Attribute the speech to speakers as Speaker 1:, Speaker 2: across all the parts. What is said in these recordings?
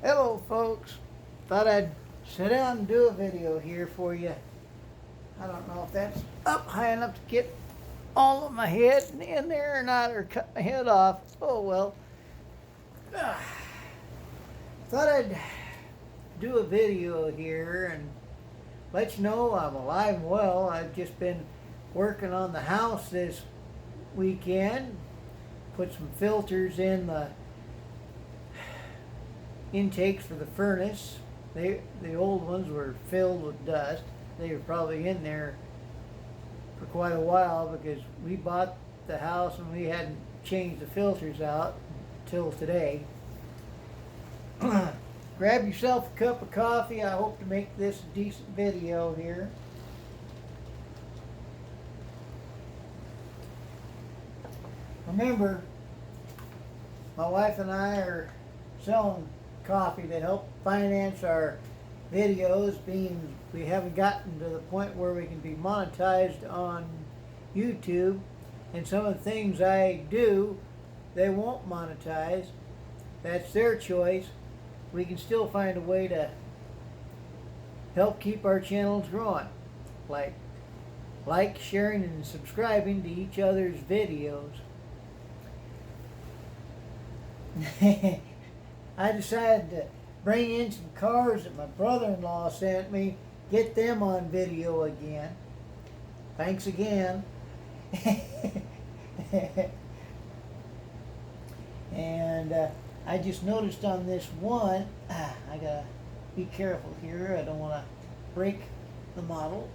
Speaker 1: Hello folks, thought I'd sit down and do a video here for you. I don't know if that's up high enough to get all of my head in there or not, or cut my head off. Oh well. Thought I'd do a video here and let you know I'm alive and well. I've just been working on the house this weekend. Put some filters in the intakes for the furnace. The old ones were filled with dust. They were probably in there for quite a while because we bought the house and we hadn't changed the filters out till today. Grab yourself a cup of coffee. I hope to make this a decent video here. Remember, my wife and I are selling coffee to help finance our videos, being we haven't gotten to the point where we can be monetized on YouTube, and some of the things I do they won't monetize. That's their choice. We can still find a way to help keep our channels growing, like sharing and subscribing to each other's videos. I decided to bring in some cars that my brother-in-law sent me, get them on video again. Thanks again. And I just noticed on this one, I gotta be careful here. I don't want to break the model.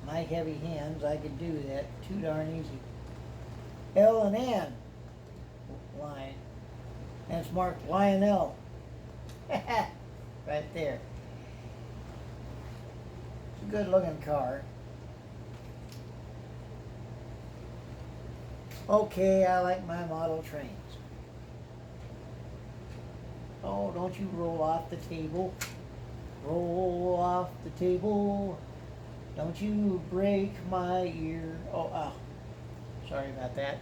Speaker 1: My heavy hands, I could do that too darn easy. L and N line. And it's marked Lionel. Right there. It's a good looking car. Okay, I like my model trains. Oh, don't you roll off the table. Roll off the table. Don't you break my ear. Oh, sorry about that.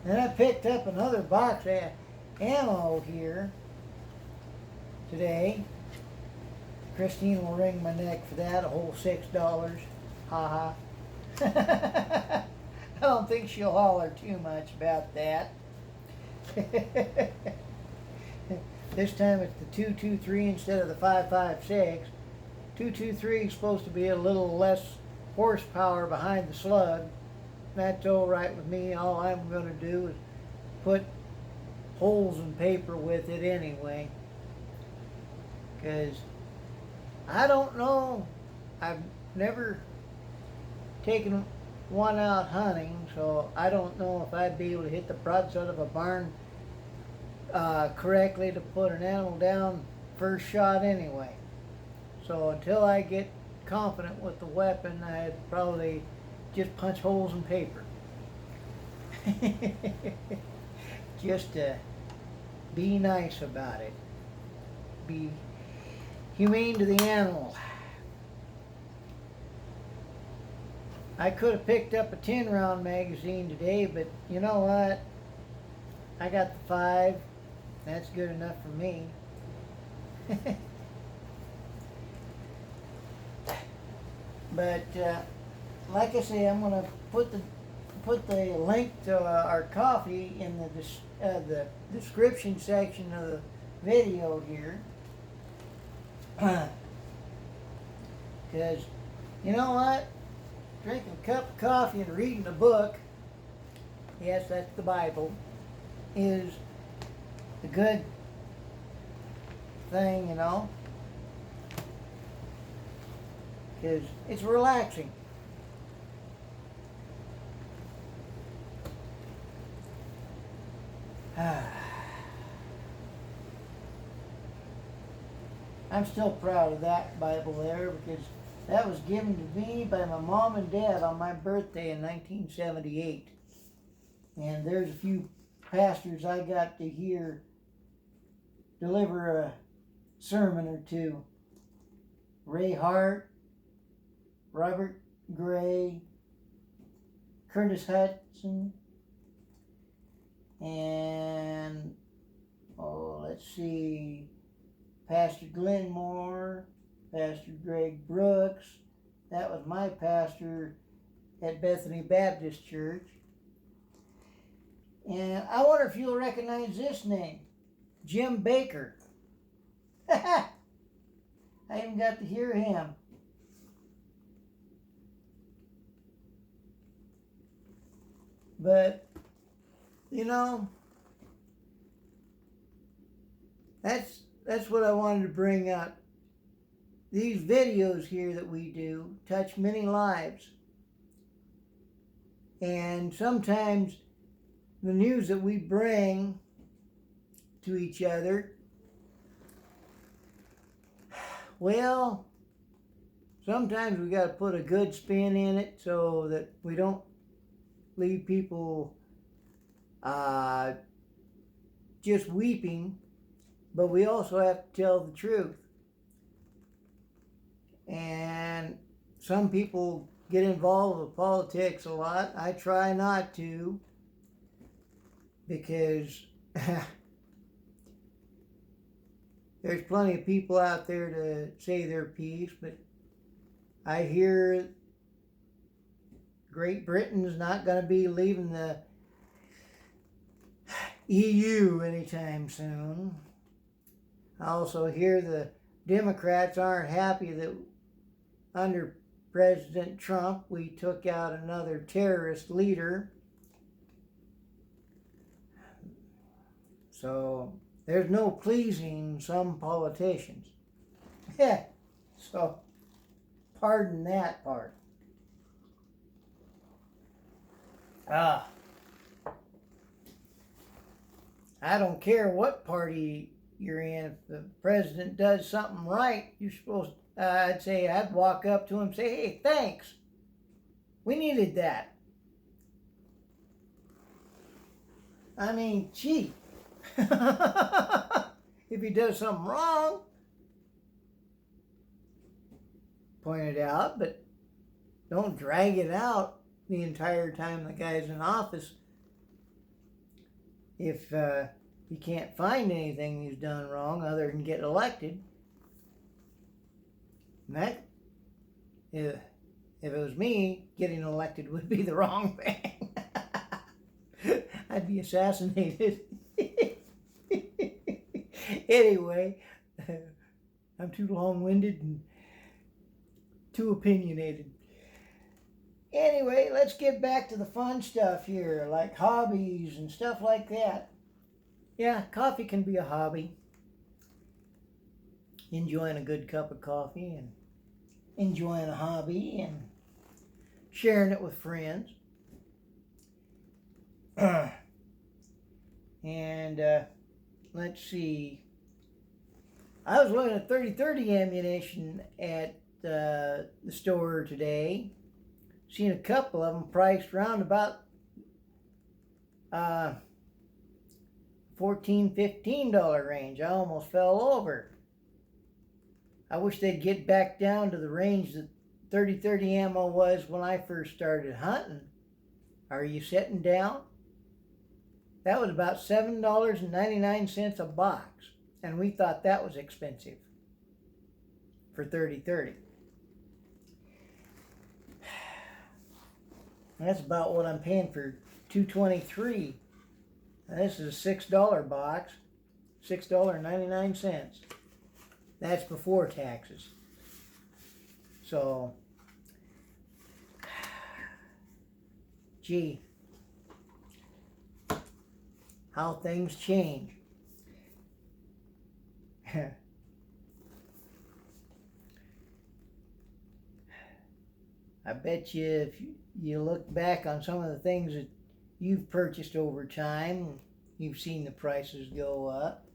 Speaker 1: Then I picked up another box of ammo here today. Christine will wring my neck for that, a whole $6. Ha ha. I don't think she'll holler too much about that. This time it's the 223 instead of the 556. 223 is supposed to be a little less horsepower behind the slug. That's all right with me. All I'm going to do is put holes in paper with it anyway. Because I don't know. I've never taken one out hunting, so I don't know if I'd be able to hit the broadside of a barn correctly to put an animal down first shot anyway. So until I get confident with the weapon, I'd probably just punch holes in paper. Just to be nice about it. Be humane to the animal. I could have picked up a 10-round magazine today, but you know what? I got the 5. That's good enough for me. But like I say, I'm going to put the link to our coffee in the description section of the video here. Because you know what? Drinking a cup of coffee and reading a book, yes, that's the Bible, is a good thing, you know. Because it's relaxing. I'm still proud of that Bible there because that was given to me by my mom and dad on my birthday in 1978. And there's a few pastors I got to hear deliver a sermon or two. Ray Hart, Robert Gray, Curtis Hudson, and let's see, Pastor Glenmore, Pastor Greg Brooks. That was my pastor at Bethany Baptist Church. And I wonder if you'll recognize this name, Jim Baker. I even got to hear him. But, you know, that's what I wanted to bring up. These videos here that we do touch many lives. And sometimes the news that we bring to each other, well, sometimes we got to put a good spin in it so that we don't leave people just weeping, but we also have to tell the truth. And some people get involved with politics a lot. I try not to, because there's plenty of people out there to say their piece, but I hear Great Britain's not going to be leaving the EU anytime soon. I also hear the Democrats aren't happy that under President Trump we took out another terrorist leader. So there's no pleasing some politicians. Yeah, so pardon that part. I don't care what party you're in. If the president does something right, you're supposed to, I'd walk up to him and say, hey, thanks. We needed that. I mean, gee. If he does something wrong, point it out, but don't drag it out the entire time the guy's in office. If you can't find anything he's done wrong other than get elected, and that, if it was me, getting elected would be the wrong thing. I'd be assassinated. Anyway, I'm too long-winded and too opinionated. Anyway, let's get back to the fun stuff here, like hobbies and stuff like that. Yeah, coffee can be a hobby. Enjoying a good cup of coffee and enjoying a hobby and sharing it with friends. And let's see. I was looking at 30-30 ammunition at the store today. Seen a couple of them priced around about $14, $15 range. I almost fell over. I wish they'd get back down to the range that 30-30 ammo was when I first started hunting. Are you sitting down? That was about $7.99 a box, and we thought that was expensive for 30-30. That's about what I'm paying for 223. Now, this is a $6 box, $6.99. That's before taxes. So, gee, how things change. I bet you if you look back on some of the things that you've purchased over time, you've seen the prices go up.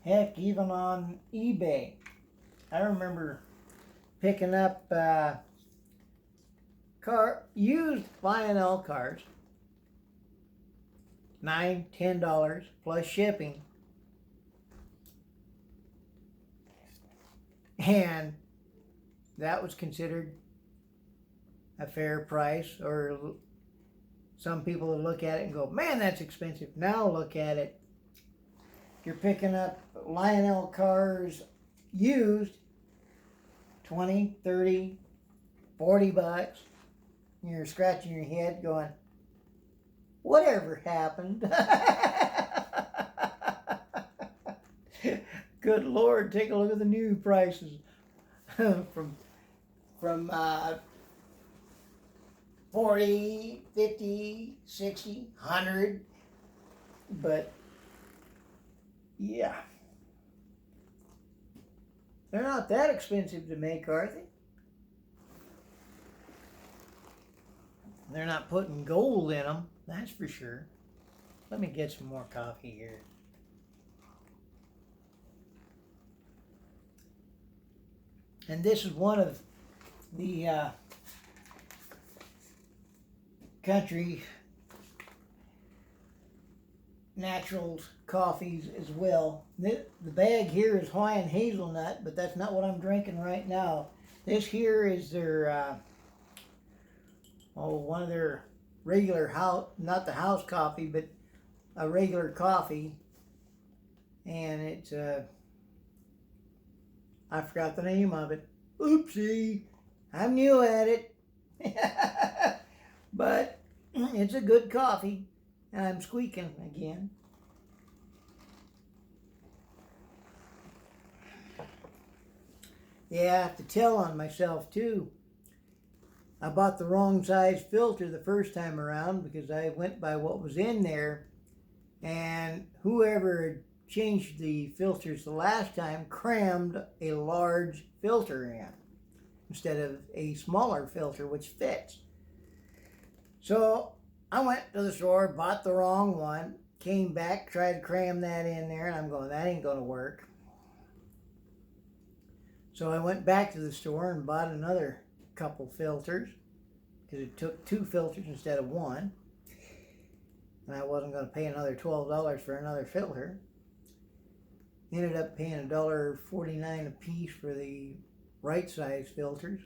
Speaker 1: Heck, even on eBay. I remember picking up used Lionel cars, $9, $10 plus shipping. And that was considered a fair price, or some people will look at it and go, man, that's expensive. Now look at it. You're picking up Lionel cars used, 20, 30, 40 bucks. You're scratching your head going, whatever happened? Good Lord, take a look at the new prices from 40, 50, 60, 100. But yeah, they're not that expensive to make, are they? They're not putting gold in them, that's for sure. Let me get some more coffee here. And this is one of the country naturals coffees as well. The bag here is Hawaiian hazelnut, but that's not what I'm drinking right now. This here is their one of their regular house, not the house coffee, but a regular coffee, and it's I forgot the name of it. Oopsie, I'm new at it. But it's a good coffee. And I'm squeaking again. Yeah, I have to tell on myself too. I bought the wrong size filter the first time around because I went by what was in there, and whoever had changed the filters the last time crammed a large filter in instead of a smaller filter which fits. So I went to the store, bought the wrong one, came back, tried to cram that in there, and I'm going, that ain't going to work. So I went back to the store and bought another couple filters because it took 2 filters instead of 1. And I wasn't going to pay another $12 for another filter. Ended up paying $1.49 a piece for the right size filters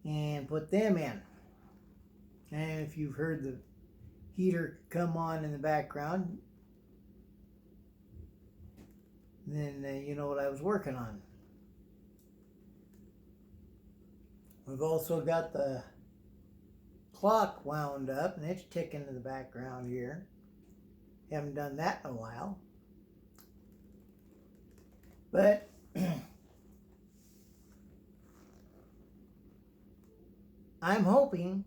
Speaker 1: and put them in. And if you've heard the heater come on in the background, then you know what I was working on. We've also got the clock wound up, and it's ticking in the background here. Haven't done that in a while. But I'm hoping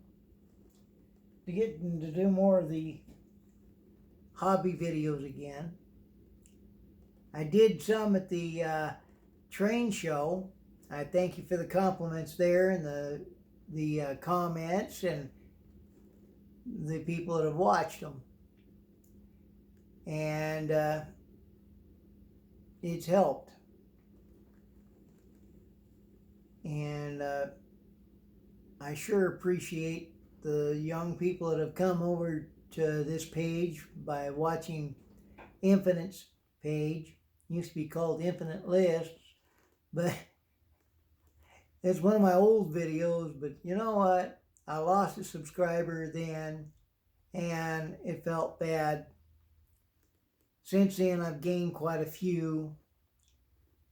Speaker 1: to get to do more of the hobby videos again. I did some at the train show. I thank you for the compliments there and the comments and the people that have watched them. And it's helped. And I sure appreciate the young people that have come over to this page by watching Infinite's page. It used to be called Infinite Lists, but it's one of my old videos. But you know what? I lost a subscriber then, and it felt bad. Since then, I've gained quite a few.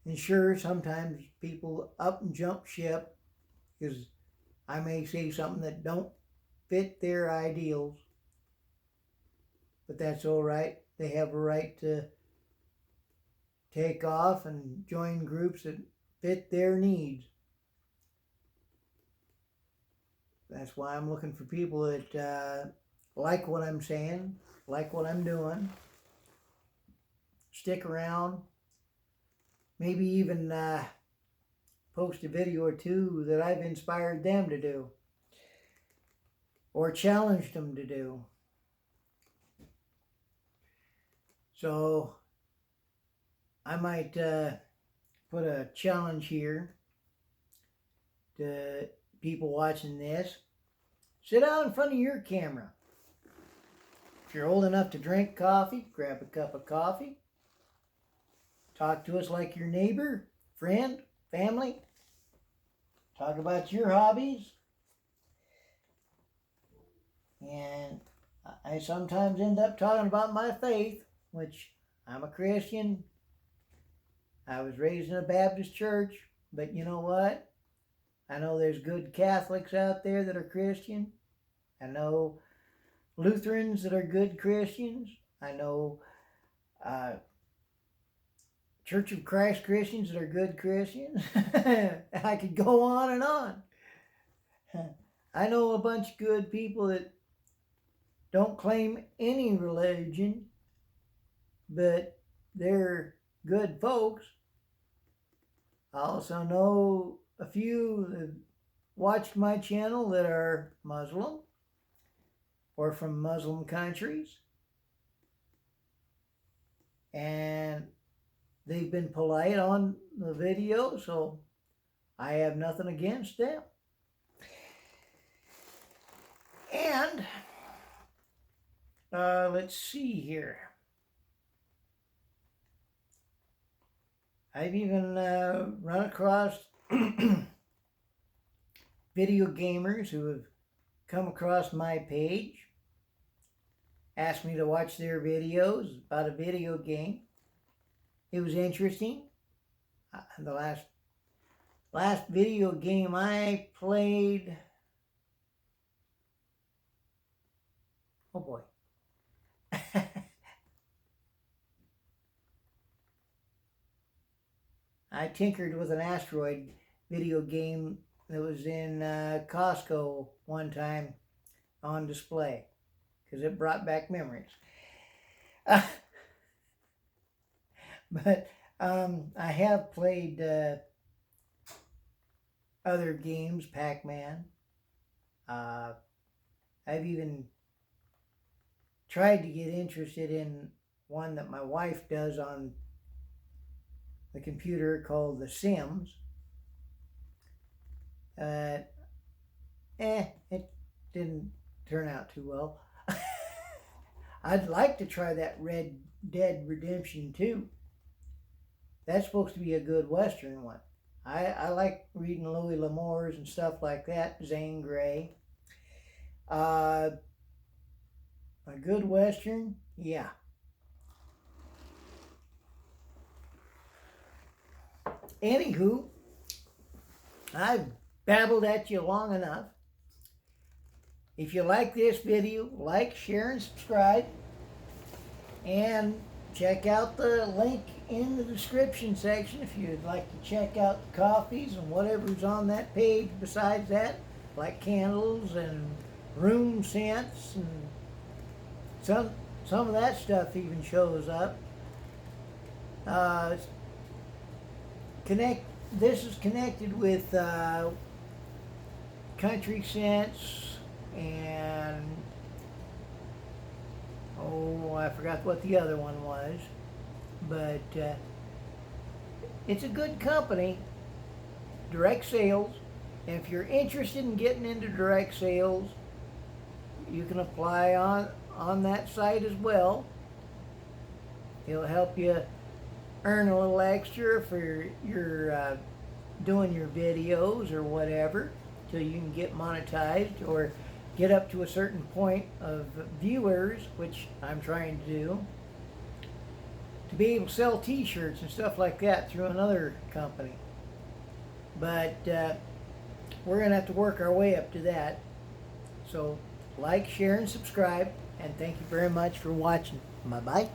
Speaker 1: And sure, sometimes people up and jump ship because I may say something that don't fit their ideals. But that's all right. They have a right to take off and join groups that fit their needs. That's why I'm looking for people that like what I'm saying, like what I'm doing, stick around, maybe even post a video or two that I've inspired them to do or challenged them to do. So I might put a challenge here to people watching this. Sit out in front of your camera. If you're old enough to drink coffee, grab a cup of coffee. Talk to us like your neighbor, friend, family. Talk about your hobbies. And I sometimes end up talking about my faith, which I'm a Christian. I was raised in a Baptist church, but you know what? I know there's good Catholics out there that are Christian. I know Lutherans that are good Christians. I know Church of Christ Christians that are good Christians. I could go on and on. I know a bunch of good people that don't claim any religion, but they're good folks. I also know a few that watched my channel that are Muslim or from Muslim countries, and they've been polite on the video, so I have nothing against them. And let's see here. I've even run across video gamers who have come across my page, asked me to watch their videos about a video game. It was interesting. The last video game I played, oh boy. I tinkered with an asteroid video game that was in Costco one time on display because it brought back memories. But I have played other games, Pac-Man. I've even tried to get interested in one that my wife does on the computer called The Sims. It didn't turn out too well. I'd like to try that Red Dead Redemption 2. That's supposed to be a good Western one. I like reading Louis L'Amour's and stuff like that, Zane Grey. A good Western, yeah. Anywho, I've babbled at you long enough. If you like this video, like, share, and subscribe. And check out the link in the description section if you'd like to check out the coffees and whatever's on that page besides that, like candles and room scents, and some of that stuff even shows up. This is connected with country scents and I forgot what the other one was, but it's a good company, direct sales. And if you're interested in getting into direct sales, you can apply on that site as well. It'll help you earn a little extra for your doing your videos or whatever, till you can get monetized or get up to a certain point of viewers, which I'm trying to do, to be able to sell t-shirts and stuff like that through another company. But we're going to have to work our way up to that. So like, share, and subscribe, and thank you very much for watching. Bye-bye.